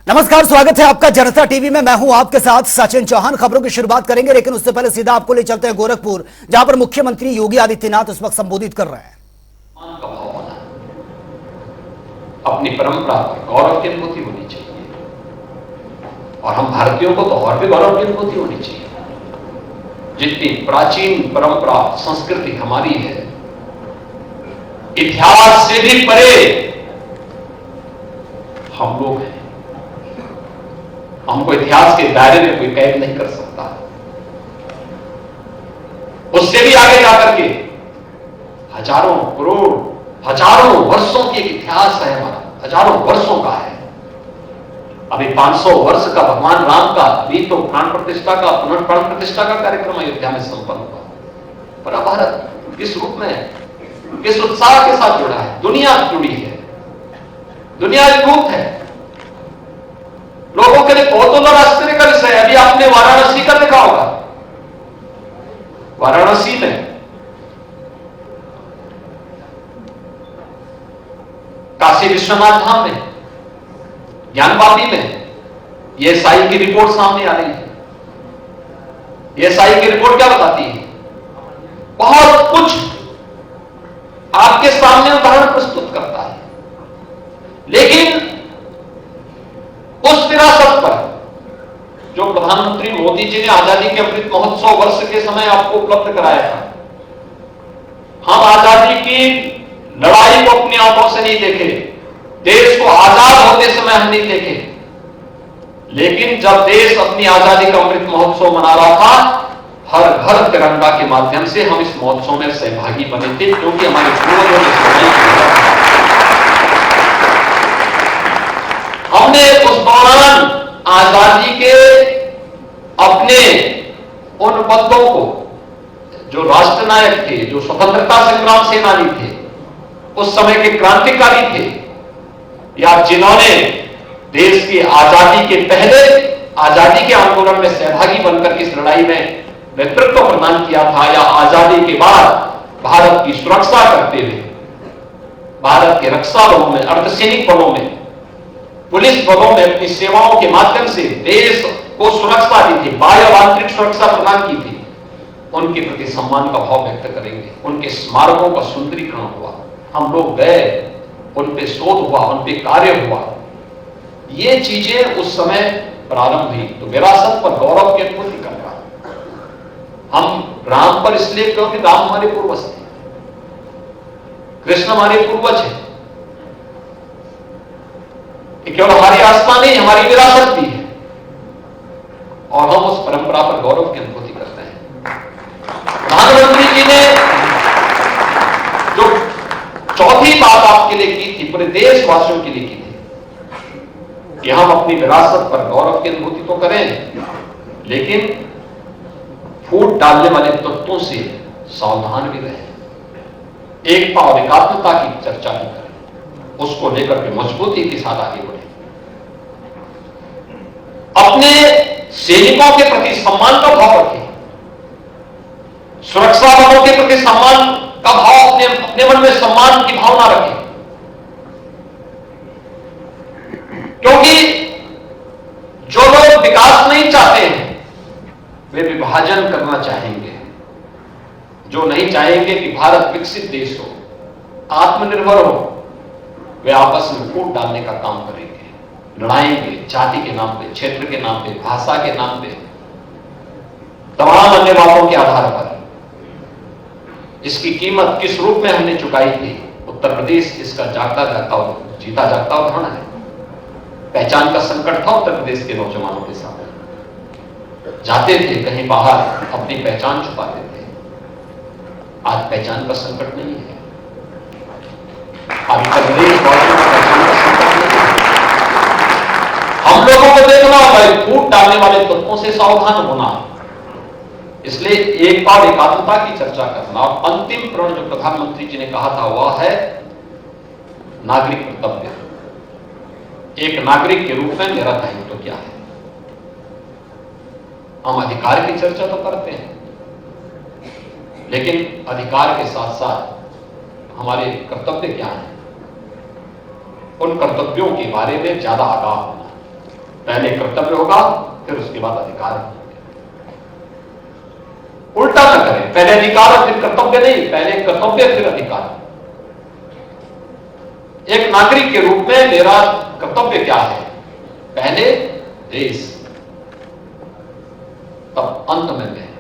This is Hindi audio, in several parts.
नमस्कार, स्वागत है आपका जनता टीवी में। मैं हूं आपके साथ सचिन चौहान। खबरों की शुरुआत करेंगे, लेकिन उससे पहले सीधा आपको ले चलते हैं गोरखपुर, जहां पर मुख्यमंत्री योगी आदित्यनाथ इस वक्त संबोधित कर रहे हैं। अपनी परंपरा पर गौरव की अनुभूति होनी चाहिए और हम भारतीयों को तो और भी गौरव की अनुभूति होनी चाहिए। जितनी प्राचीन परंपरा संस्कृति हमारी है, इतिहास से भी परे हम लोग हैं। हमको इतिहास के दायरे में कोई कैद नहीं कर सकता। उससे भी आगे जाकर के हजारों करोड़ हजारों वर्षों की एक इतिहास है हमारा, हजारों वर्षों का है। अभी 500 वर्ष का भगवान राम का भी तो प्राण प्रतिष्ठा का पुनर्प्राण प्रतिष्ठा का कार्यक्रम अयोध्या में संपन्न हुआ। पर अब भारत किस रूप में, किस उत्साह के साथ जुड़ा है? दुनिया जुड़ी है, दुनिया एकरूप है। लोगों के लिए बहुत आश्चर्य का विषय है। अभी आपने वाराणसी का देखा होगा। वाराणसी में काशी विश्वनाथ धाम में, ज्ञानवापी में एएसआई की रिपोर्ट सामने आ रही है। एएसआई की रिपोर्ट क्या बताती है? बहुत कुछ आपके सामने उदाहरण प्रस्तुत करता है, लेकिन उस विरासत पर जो प्रधानमंत्री मोदी जी ने आजादी के अमृत महोत्सव वर्ष के समय आपको उपलब्ध कराया था, हम आजादी की लड़ाई को अपनी आंखों से नहीं देखे, देश को आजाद होते समय हम नहीं देखे, लेकिन जब देश अपनी आजादी का अमृत महोत्सव मना रहा था, हर घर तिरंगा के माध्यम से हम इस महोत्सव में सहभागी बने थे, क्योंकि हमारे पूर्वजों ने हमने उस दौरान आजादी के अपने उन बंधुओं को, जो राष्ट्र नायक थे, जो स्वतंत्रता संग्राम सेनानी थे, उस समय के क्रांतिकारी थे, या जिन्होंने देश की आजादी के पहले आजादी के आंदोलन में सहभागी बनकर इस लड़ाई में नेतृत्व प्रदान किया था, या आजादी के बाद भारत की सुरक्षा करते हुए भारत के रक्षा बलों में, अर्धसैनिक बलों में, पुलिस बलों में अपनी सेवाओं के माध्यम से देश को सुरक्षा दी थी, बाह्य और आंतरिक सुरक्षा प्रदान की थी, उनके प्रति सम्मान का भाव व्यक्त करेंगे। उनके स्मारकों का सुंदरीकरण हुआ, हम लोग गए, उन पे शोध हुआ, उन पे कार्य हुआ। ये चीजें उस समय प्रारंभ हुई, तो विरासत पर गौरव की अनुभूति कर रहा। हम राम पर इसलिए, क्योंकि राम हमारे पूर्वज थे, कृष्ण हमारे पूर्वज है। केवल हमारी आस्था नहीं, हमारी विरासत भी है, और हम उस परंपरा पर गौरव की अनुभूति करते हैं। प्रधानमंत्री जी ने जो चौथी बात आपके लिए की थी, पूरे देशवासियों के लिए की थी, कि हम अपनी विरासत पर गौरव की अनुभूति तो करें, लेकिन फूट डालने वाले तत्वों से सावधान भी रहें। एकता और एकात्मता की चर्चा भी करें, उसको लेकर के मजबूती के साथ आगे बढ़े। अपने सैनिकों के प्रति सम्मान का भाव रखें, सुरक्षा बलों के प्रति सम्मान का भाव, अपने मन में सम्मान की भावना रखें, क्योंकि जो लोग विकास नहीं चाहते हैं वे विभाजन करना चाहेंगे। जो नहीं चाहेंगे कि भारत विकसित देश हो, आत्मनिर्भर हो, वे आपस में फूट डालने का काम करेंगे, लड़ाएंगे, जाति के नाम पे, क्षेत्र के नाम पे, भाषा के नाम पे, तमाम अन्य बातों के आधार पर। इसकी कीमत किस रूप में हमने चुकाई थी? उत्तर प्रदेश इसका जागता जागता जीता जागता उदाहरण है। पहचान का संकट था उत्तर प्रदेश के नौजवानों के साथ। जाते थे कहीं बाहर, अपनी पहचान छुपाते थे। आज पहचान का संकट नहीं है। आज उत्तर प्रदेश वासियों को पहचान का संकट नहीं है। हम लोगों को देखना होगा, फूट डालने वाले तत्वों से सावधान होना। इसलिए एकता और एकात्मता की चर्चा करना। और अंतिम प्रण जो प्रधानमंत्री जी ने कहा था वह है नागरिक कर्तव्य। एक नागरिक के रूप में मेरा दायित्व क्या है? हम अधिकार की चर्चा तो करते हैं, लेकिन अधिकार के साथ साथ हमारे कर्तव्य क्या हैं? उन कर्तव्यों के बारे में ज्यादा आगाह होना। पहले कर्तव्य होगा, फिर उसके बाद अधिकार होंगे। उल्टा न करें, पहले अधिकार और फिर कर्तव्य नहीं, पहले कर्तव्य फिर अधिकार। एक नागरिक के रूप में मेरा कर्तव्य क्या है? पहले देश, तब अंत में मैं।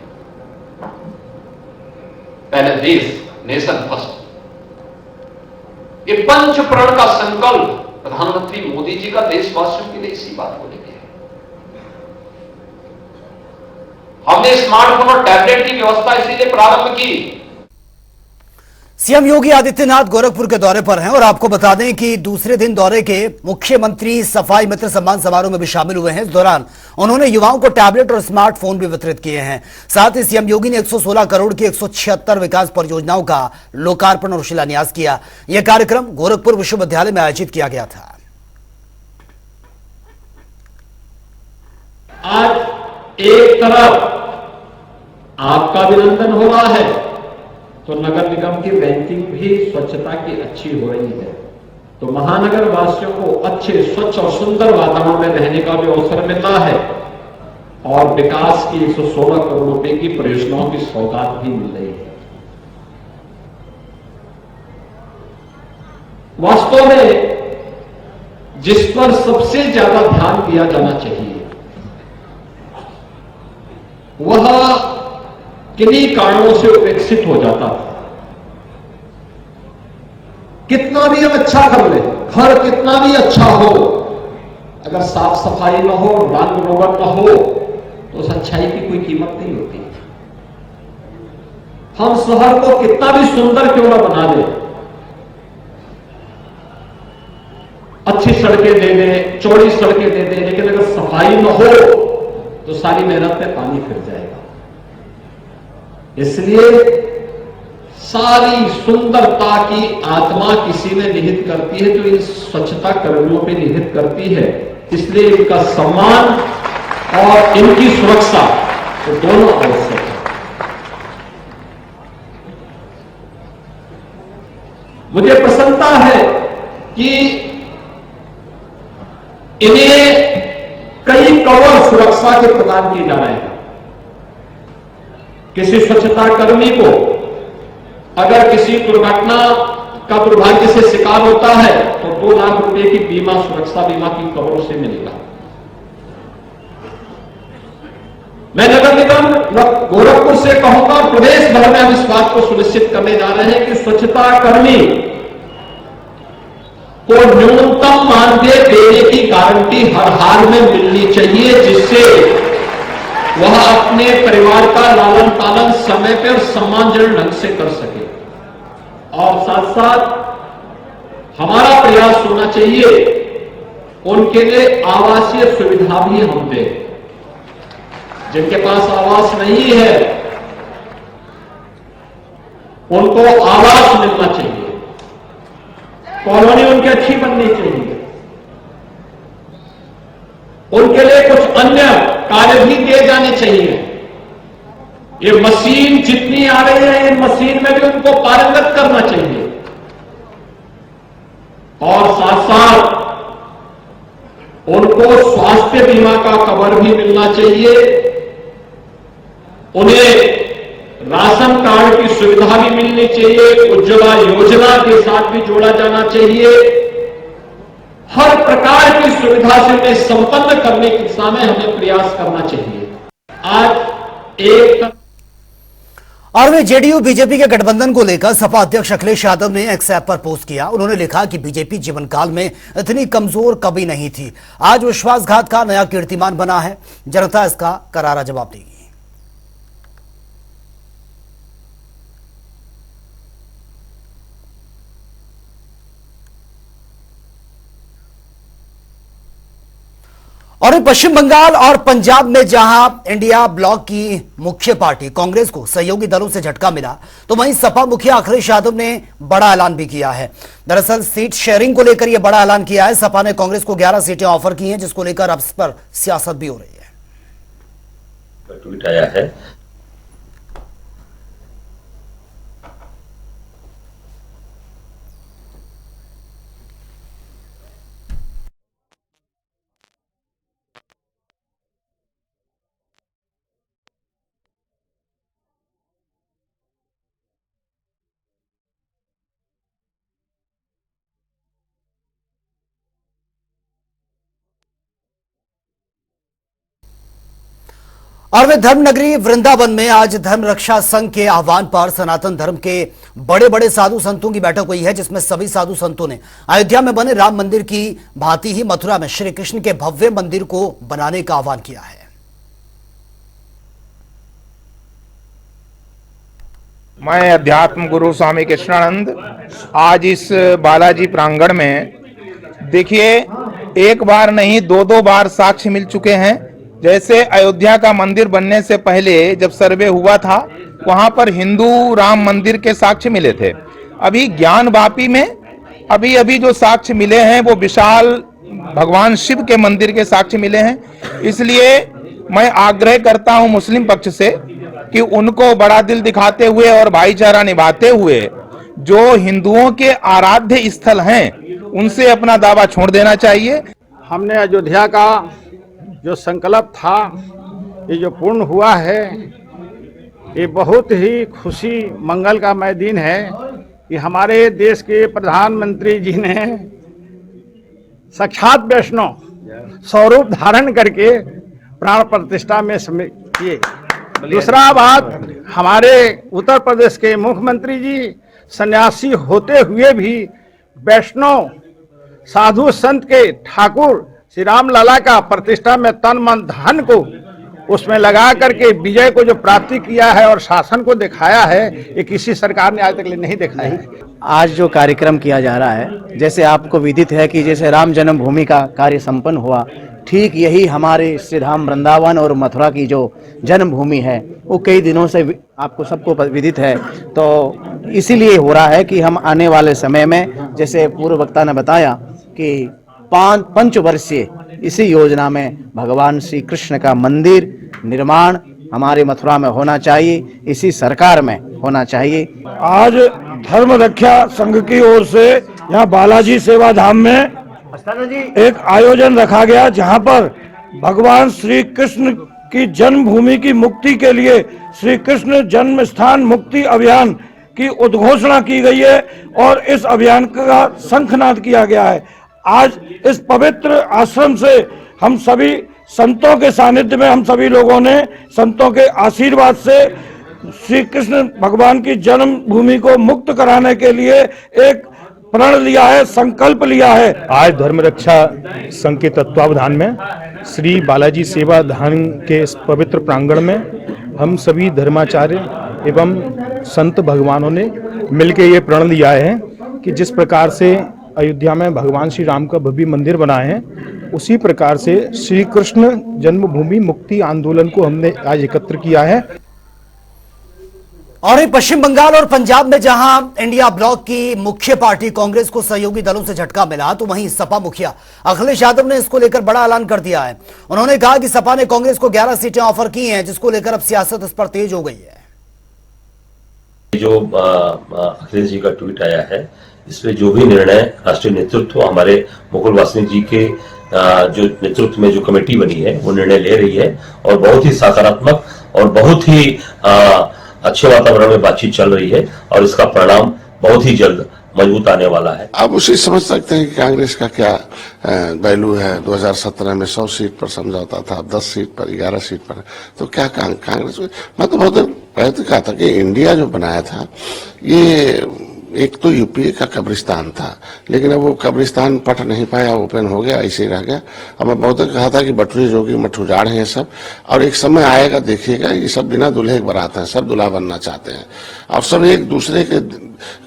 पहले देश, नेशन फर्स्ट। ये पंच प्रण का संकल्प प्रधानमंत्री मोदी जी का देशवासियों के लिए इसी बात को लेकर है। हमने स्मार्टफोन और टैबलेट की व्यवस्था इसीलिए प्रारंभ की। सीएम योगी आदित्यनाथ गोरखपुर के दौरे पर हैं और आपको बता दें कि दूसरे दिन दौरे के मुख्यमंत्री सफाई मित्र सम्मान समारोह में भी शामिल हुए हैं। इस दौरान उन्होंने युवाओं को टैबलेट और स्मार्टफोन भी वितरित किए हैं। साथ ही सीएम योगी ने 116 करोड़ की 176 विकास परियोजनाओं का लोकार्पण और शिलान्यास किया। यह कार्यक्रम गोरखपुर विश्वविद्यालय में आयोजित किया गया था। आज एक तरफ आपका अभिनंदन हो रहा है तो नगर निगम की रैंकिंग भी स्वच्छता की अच्छी हो रही है, तो महानगर वासियों को अच्छे स्वच्छ और सुंदर वातावरण में रहने का भी अवसर मिल रहा है और विकास की 116 करोड़ रुपए की परियोजनाओं की सौगात भी मिल रही है। वास्तव में जिस पर सबसे ज्यादा ध्यान दिया जाना चाहिए वह किन्हीं कारणों से उपेक्षित हो जाता था। कितना भी हम अच्छा कर ले, घर कितना भी अच्छा हो, अगर साफ सफाई न हो, रंग रोगन न हो, तो उस अच्छाई की कोई कीमत नहीं होती। हम शहर को कितना भी सुंदर क्यों न बना दे, अच्छी सड़कें दे दें, चौड़ी सड़कें दे दें, लेकिन अगर सफाई न हो तो सारी मेहनत में पानी फिर जाएगा। इसलिए सारी सुंदरता की आत्मा किसी में निहित करती है, जो इन स्वच्छता कर्मियों पे निहित करती है। इसलिए इनका सम्मान और इनकी सुरक्षा तो दोनों आवश्यक है। मुझे प्रसन्नता है कि इन्हें कई कवर सुरक्षा के प्रदान किए जा रहे हैं। किसी स्वच्छता कर्मी को अगर किसी दुर्घटना का दुर्भाग्य से शिकार होता है तो 2 लाख रुपए की बीमा, सुरक्षा बीमा की कवरों से मिलेगा। मैं नगर निगम गोरखपुर से कहूंगा, प्रदेश भर में हम इस बात को सुनिश्चित करने जा रहे हैं कि स्वच्छता कर्मी को न्यूनतम मानदेय देने की गारंटी हर हाल में मिलनी चाहिए, जिससे वह अपने परिवार का लालन पालन समय पर सम्मानजनक ढंग से कर सके। और साथ साथ हमारा प्रयास होना चाहिए उनके लिए आवासीय सुविधा भी हम दें। जिनके पास आवास नहीं है उनको आवास मिलना चाहिए, कॉलोनी उनकी अच्छी बननी चाहिए, उनके लिए कुछ अन्य कार्य भी दिए जाने चाहिए। ये मशीन जितनी आ रही है, इन मशीन में भी उनको पारंगत करना चाहिए। और साथ साथ उनको स्वास्थ्य बीमा का कवर भी मिलना चाहिए, उन्हें राशन कार्ड की सुविधा भी मिलनी चाहिए, उज्ज्वला योजना के साथ भी जोड़ा जाना चाहिए। हर प्रकार की सुविधा से उन्हें संपन्न करने की दिशा में हमें प्रयास करना चाहिए। आज एक और वे जेडीयू बीजेपी के गठबंधन को लेकर सपा अध्यक्ष अखिलेश यादव ने एक्स ऐप पर पोस्ट किया। उन्होंने लिखा कि बीजेपी जीवन काल में इतनी कमजोर कभी नहीं थी, आज विश्वासघात का नया कीर्तिमान बना है, जनता इसका करारा जवाब देगी। और पश्चिम बंगाल और पंजाब में जहां इंडिया ब्लॉक की मुख्य पार्टी कांग्रेस को सहयोगी दलों से झटका मिला, तो वहीं सपा मुखिया अखिलेश यादव ने बड़ा ऐलान भी किया है। दरअसल सीट शेयरिंग को लेकर यह बड़ा ऐलान किया है। सपा ने कांग्रेस को 11 सीटें ऑफर की हैं, जिसको लेकर अब इस पर सियासत भी हो रही है। ट्वीट आया है और वे धर्म नगरी वृंदावन में आज धर्म रक्षा संघ के आह्वान पर सनातन धर्म के बड़े बड़े साधु संतों की बैठक हुई है, जिसमें सभी साधु संतों ने अयोध्या में बने राम मंदिर की भांति ही मथुरा में श्री कृष्ण के भव्य मंदिर को बनाने का आह्वान किया है। मैं अध्यात्म गुरु स्वामी कृष्णानंद आज इस बालाजी प्रांगण में देखिए एक बार नहीं दो बार साक्ष्य मिल चुके हैं। जैसे अयोध्या का मंदिर बनने से पहले जब सर्वे हुआ था वहां पर हिंदू राम मंदिर के साक्ष्य मिले थे। अभी ज्ञान वापी में अभी जो साक्ष्य मिले हैं वो विशाल भगवान शिव के मंदिर के साक्ष्य मिले हैं। इसलिए मैं आग्रह करता हूं मुस्लिम पक्ष से कि उनको बड़ा दिल दिखाते हुए और भाईचारा निभाते हुए जो हिंदुओं के आराध्य स्थल हैं उनसे अपना दावा छोड़ देना चाहिए। हमने अयोध्या का जो संकल्प था ये जो पूर्ण हुआ है, ये बहुत ही खुशी मंगल का मय दिन है कि हमारे देश के प्रधानमंत्री जी ने साक्षात वैष्णव स्वरूप धारण करके प्राण प्रतिष्ठा में किए। दूसरा बात, हमारे उत्तर प्रदेश के मुख्यमंत्री जी सन्यासी होते हुए भी वैष्णव साधु संत के ठाकुर श्री राम लला का प्रतिष्ठा में तन मन धन को उसमें लगा करके विजय को जो प्राप्ति किया है और शासन को दिखाया है, ये किसी सरकार ने आज तक नहीं दिखाया है। आज जो कार्यक्रम किया जा रहा है, जैसे आपको विदित है कि जैसे राम जन्मभूमि का कार्य संपन्न हुआ, ठीक यही हमारे श्री धाम वृंदावन और मथुरा की जो जन्मभूमि है वो कई दिनों से आपको सबको विदित है। तो इसीलिए हो रहा है कि हम आने वाले समय में, जैसे पूर्व वक्ता ने बताया कि 5 वर्षीय इसी योजना में भगवान श्री कृष्ण का मंदिर निर्माण हमारे मथुरा में होना चाहिए, इसी सरकार में होना चाहिए। आज धर्म रक्षा संघ की ओर से यहाँ बालाजी सेवा धाम में एक आयोजन रखा गया, जहाँ पर भगवान श्री कृष्ण की जन्मभूमि की मुक्ति के लिए श्री कृष्ण जन्म स्थान मुक्ति अभियान की उद्घोषणा की गई है और इस अभियान का शंखनाद किया गया है। आज इस पवित्र आश्रम से हम सभी संतों के सानिध्य में हम सभी लोगों ने संतों के आशीर्वाद से श्री कृष्ण भगवान की जन्मभूमि को मुक्त कराने के लिए एक प्रण लिया है, संकल्प लिया है। आज धर्म रक्षा संघ के तत्वावधान में श्री बालाजी सेवा धाम के इस पवित्र प्रांगण में हम सभी धर्माचार्य एवं संत भगवानों ने मिलकर ये प्रण लिया है कि जिस प्रकार से अयोध्या में भगवान श्री राम का भव्य मंदिर बनाए हैं, उसी प्रकार से श्री कृष्ण जन्मभूमि मुक्ति आंदोलन को हमने आज एकत्र किया है। और पश्चिम बंगाल और पंजाब में जहां इंडिया ब्लॉक की मुख्य पार्टी कांग्रेस को सहयोगी दलों से झटका मिला, तो वहीं सपा मुखिया अखिलेश यादव ने इसको लेकर बड़ा ऐलान कर दिया है। उन्होंने कहा कि सपा ने कांग्रेस को 11 सीटें ऑफर की हैं, जिसको लेकर अब सियासत इस पर तेज हो गई है। जो अखिलेश जी का ट्वीट आया है, इसमें जो भी निर्णय राष्ट्रीय नेतृत्व हमारे मुकुल वासनिक जी के जो नेतृत्व में जो कमेटी बनी है वो निर्णय ले रही है और बहुत ही सकारात्मक और बहुत ही अच्छे वातावरण में बातचीत चल रही है और इसका परिणाम बहुत ही जल्द मजबूत आने वाला है। आप उसे समझ सकते हैं कि कांग्रेस का क्या वैल्यू है। 2017 में 100 सीट पर समझौता था, अब 10 सीट पर 11 सीट पर, तो क्या कांग्रेस। मैं तो बहुत पहले तो कहा था कि इंडिया जो बनाया था ये एक तो यूपीए का कब्रिस्तान था, लेकिन अब वो कब्रिस्तान पट नहीं पाया, ओपन हो गया, ऐसे रह गया। अब मैं बहुत कहा था कि बटुरी जोगी मठ उजाड़ है ये सब, और एक समय आएगा देखिएगा ये सब बिना दूल्हे के बारात हैं, सब दूल्हा बनना चाहते हैं और सब एक दूसरे के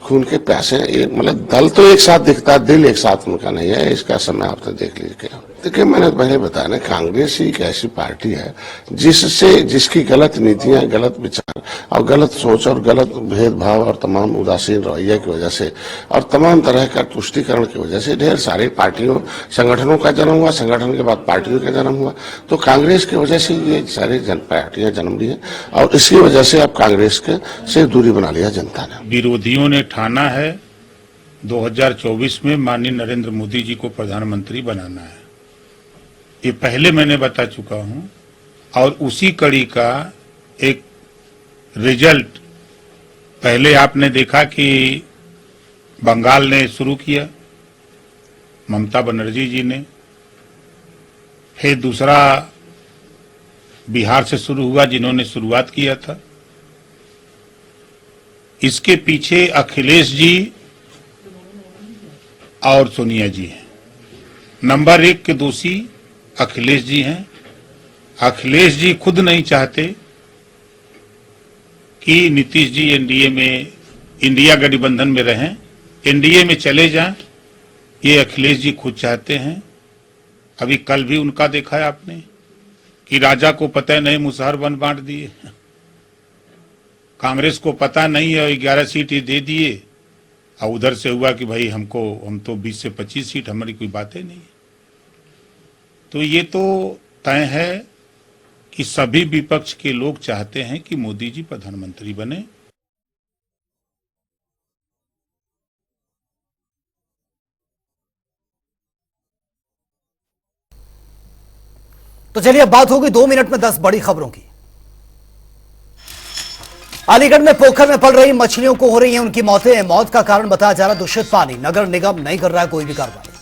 खून के प्यासे हैं। मतलब दल तो एक साथ दिखता है, दिल एक साथ उनका नहीं है। इसका समय आपने देख लीजिए। देखिए मैंने पहले बताया ना, कांग्रेस ही एक ऐसी पार्टी है जिसकी गलत नीतियां, गलत विचार और गलत सोच और गलत भेदभाव और तमाम उदासीन रवैये की वजह से और तमाम तरह का तुष्टीकरण की वजह से ढेर सारी पार्टियों संगठनों का जन्म हुआ, संगठन के बाद पार्टियों का जन्म हुआ। तो कांग्रेस की वजह से ये सारी पार्टियां जन्म ली है और इसकी वजह से अब कांग्रेस से दूरी बना लिया जनता ने। विरोधियों ने ठाना है 2024 में माननीय नरेंद्र मोदी जी को प्रधानमंत्री बनाना है। ये पहले मैंने बता चुका हूं और उसी कड़ी का एक रिजल्ट पहले आपने देखा कि बंगाल ने शुरू किया, ममता बनर्जी जी ने, फिर दूसरा बिहार से शुरू हुआ, जिन्होंने शुरुआत किया था। इसके पीछे अखिलेश जी और सोनिया जी हैं। नंबर 1 के दोषी अखिलेश जी हैं। अखिलेश जी खुद नहीं चाहते कि नीतीश जी एनडीए में, इंडिया गठबंधन में रहें, एनडीए में चले जाएं। ये अखिलेश जी खुद चाहते हैं। अभी कल भी उनका देखा है आपने कि राजा को पता नहीं मुसहर वन बांट दिए, कांग्रेस को पता नहीं है और 11 सीट ही दे दिए, और उधर से हुआ कि भाई हम तो 20 से 25 सीट, हमारी कोई बातें नहीं है। तो ये तो तय है कि सभी विपक्ष के लोग चाहते हैं कि मोदी जी प्रधानमंत्री बने। तो चलिए अब बात होगी 2 मिनट में 10 बड़ी खबरों की। अलीगढ़ में पोखर में पल रही मछलियों को हो रही है उनकी मौतें। मौत का कारण बताया जा रहा दूषित पानी। नगर निगम नहीं कर रहा है कोई भी कार्रवाई।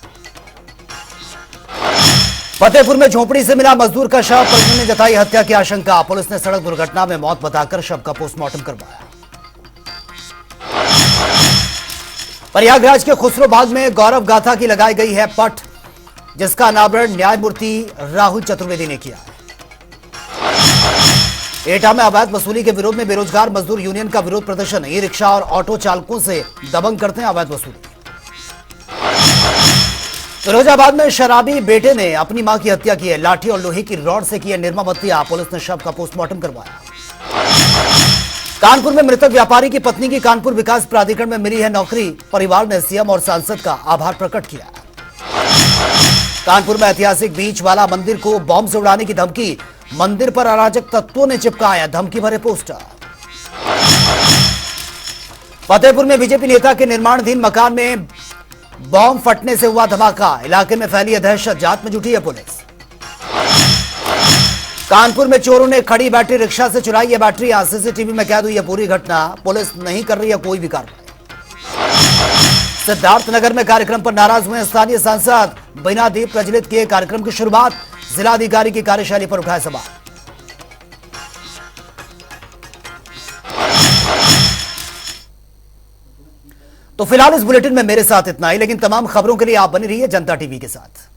फतेहपुर में झोपड़ी से मिला मजदूर का शव, परिजन ने जताई हत्या की आशंका। पुलिस ने सड़क दुर्घटना में मौत बताकर शव का पोस्टमार्टम करवाया। प्रयागराज के खुसरोबाग में गौरव गाथा की लगाई गई है पट, जिसका अनावरण न्यायमूर्ति राहुल चतुर्वेदी ने किया। एटा में अवैध वसूली के विरोध में बेरोजगार मजदूर यूनियन का विरोध प्रदर्शन। ई रिक्शा और ऑटो चालकों से दबंग करते हैं अवैध वसूली। फिरोजाबाद में शराबी बेटे ने अपनी मां की हत्या की है। लाठी और लोहे की रॉड से की है निर्मम हत्या। पुलिस ने शव का पोस्टमार्टम करवाया। कानपुर में मृतक व्यापारी की पत्नी की कानपुर विकास प्राधिकरण में मिली है नौकरी। परिवार ने सीएम और सांसद का आभार प्रकट किया। कानपुर में ऐतिहासिक बीच वाला मंदिर को बॉम्ब से उड़ाने की धमकी। मंदिर पर अराजक तत्वों ने चिपकाया धमकी भरे पोस्टर। फतेहपुर में बीजेपी नेता के निर्माणाधीन मकान में बॉम्ब फटने से हुआ धमाका। इलाके में फैली दहशत, जांच में जुटी है पुलिस। कानपुर में चोरों ने खड़ी बैटरी रिक्शा से चुराई है बैटरी। सीसीटीवी में कैद हुई है पूरी घटना। पुलिस नहीं कर रही है कोई भी कार्रवाई। सिद्धार्थनगर में कार्यक्रम पर नाराज हुए स्थानीय सांसद। बिना दीप प्रज्वलित किए कार्यक्रम की शुरुआत। जिलाधिकारी की कार्यशैली पर उठाए सवाल। तो फिलहाल इस बुलेटिन में मेरे साथ इतना ही, लेकिन तमाम खबरों के लिए आप बने रहिए जनता टीवी के साथ।